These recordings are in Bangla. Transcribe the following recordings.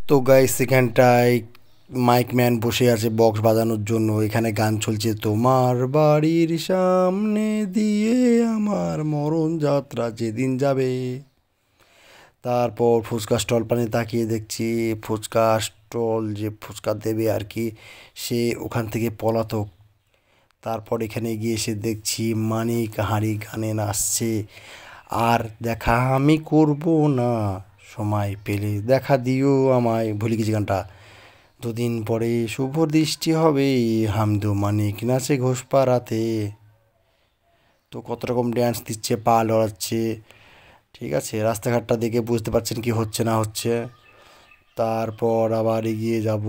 তো গাইস এখানটায় মাইক ম্যান বসে আছে বক্স বাজানোর জন্য। এখানে গান চলছে, তোমার বাড়ির সামনে দিয়ে আমার মরণ যাত্রা যেদিন যাবে। তারপর ফুচকা স্টল পানে তাকিয়ে দেখছি ফুচকা স্টল যে ফুচকা দেবে আর কি, সে ওখান থেকে পলাতক। তারপর এখানে গিয়ে এসে দেখছি মানিক হাঁড়ি গানে নাচছে। আর দেখা আমি করব না, সময় পেলে দেখা দিও আমায়, ভুলে গেছি গানটা। দুদিন পরে শুভ দৃষ্টি হবে, হামদু মানিক নাচে ঘোষপাড়াতে। তো কত রকম ড্যান্স দিচ্ছে, পা লড়াচ্ছে। ঠিক আছে, রাস্তাঘাটটা দেখে বুঝতে পারছেন কি হচ্ছে না হচ্ছে। তারপর আবার এগিয়ে যাব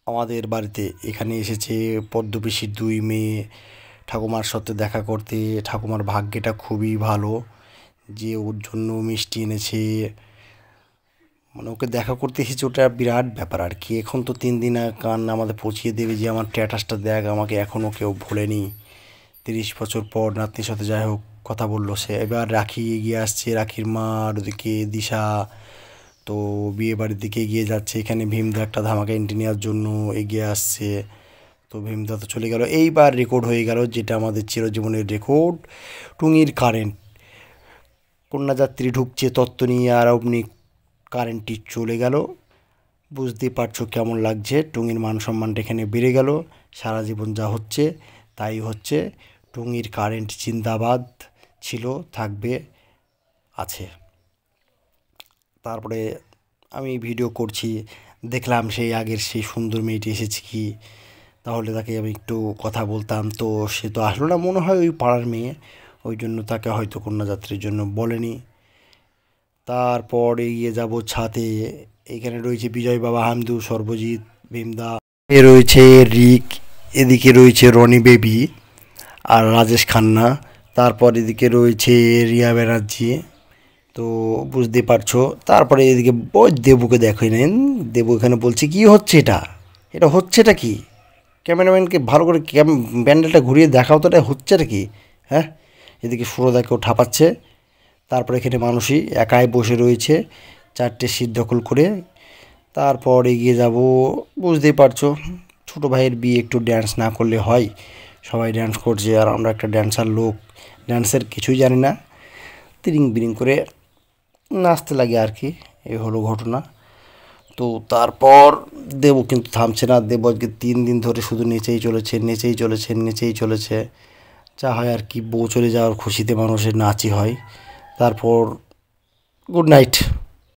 আমাদের বাড়িতে। এখানে এসেছে পদ্মপিসির দুই মেয়ে ঠাকুমার সাথে দেখা করতে। ঠাকুমার ভাগ্যটা খুবই ভালো যে ওর জন্য মিষ্টি এনেছে, মানে ওকে দেখা করতে এসেছে, ওটা বিরাট ব্যাপার আর কি। এখন তো 3 দিন কান আমাদের পৌঁছিয়ে দেবে যে আমার স্ট্যাটাসটা দেখ, আমাকে এখনও কেউ ভোলেনি। 30 বছর পর নাতনির সাথে যাই হোক কথা বললো সে। এবার রাখি এগিয়ে আসছে, রাখির মার ওদিকে দিশা তো বিয়ে বাড়ির দিকে এগিয়ে যাচ্ছে। এখানে ভীমদা একটা ধামাকা এন্ট্রি নেওয়ার জন্য এগিয়ে আসছে। তো ভীমদা তো চলে গেল। এইবার রেকর্ড হয়ে গেল যেটা আমাদের চিরজীবনের রেকর্ড, টুঙির কারেন্ট। কন্যাযাত্রী ঢুকছে তত্ত্ব নিয়ে, আর অমনি কারেন্টটি চলে গেল। বুঝতেই পারছো কেমন লাগছে। টুঙির মান সম্মানটা এখানে বেড়ে গেল। সারা জীবন যা হচ্ছে তাই হচ্ছে। টুঙির কারেন্ট জিন্দাবাদ ছিল, থাকবে, আছে। তারপরে আমি ভিডিও করছি, দেখলাম সেই আগের সেই সুন্দর মেয়েটি এসেছে কি, তাহলে তাকে আমি একটু কথা বলতাম। তো সে তো আসলো না, মনে হয় ওই পাড়ার মেয়ে, ওই জন্য তাকে হয়তো কন্যাযাত্রীর জন্য বলেনি। তারপর এগিয়ে যাব ছাদে। এখানে রয়েছে বিজয় বাবা, হামদু, সর্বজিৎ, ভীমদা, এ রয়েছে রিক, এদিকে রয়েছে রনি বেবি আর রাজেশ খান্না। তারপর এদিকে রয়েছে রিয়া ব্যানার্জি। তো বুঝতে পারছো। তারপরে এদিকে ওই দেবুকে দেখে নেন, দেবু এখানে বলছে কি হচ্ছে এটা, এটা হচ্ছেটা কি, ক্যামেরাম্যানকে ভালো করে ব্যান্ডেলটা ঘুরিয়ে দেখাও তো, এটা হচ্ছেটা কি। হ্যাঁ, এদিকে সুরদাকেও ঠাপাচ্ছে। তারপর এখানে মানুষই একাই বসে রয়েছে 4টে সিট দখল করে। তারপর এগিয়ে যাব, বুঝতেই পারছো ছোটো ভাইয়ের বিয়ে, একটু ড্যান্স না করলে হয়। সবাই ড্যান্স করছে আর আমরা একটা ড্যান্সার লোক, ড্যান্সের কিছুই জানি না, তিরিং বিরিং করে নাচতে লাগে আর কি। এই হলো ঘটনা। তো তারপর দেবু কিন্তু থামছে না। দেবু আজকে 3 দিন ধরে শুধু নেচেই চলেছে, নেচেই চলেছে, নেচেই চলেছে। যা হয় আর কি, বউ চলে যাওয়ার খুশিতে মানুষের নাচই হয়। তারপর গুড নাইট।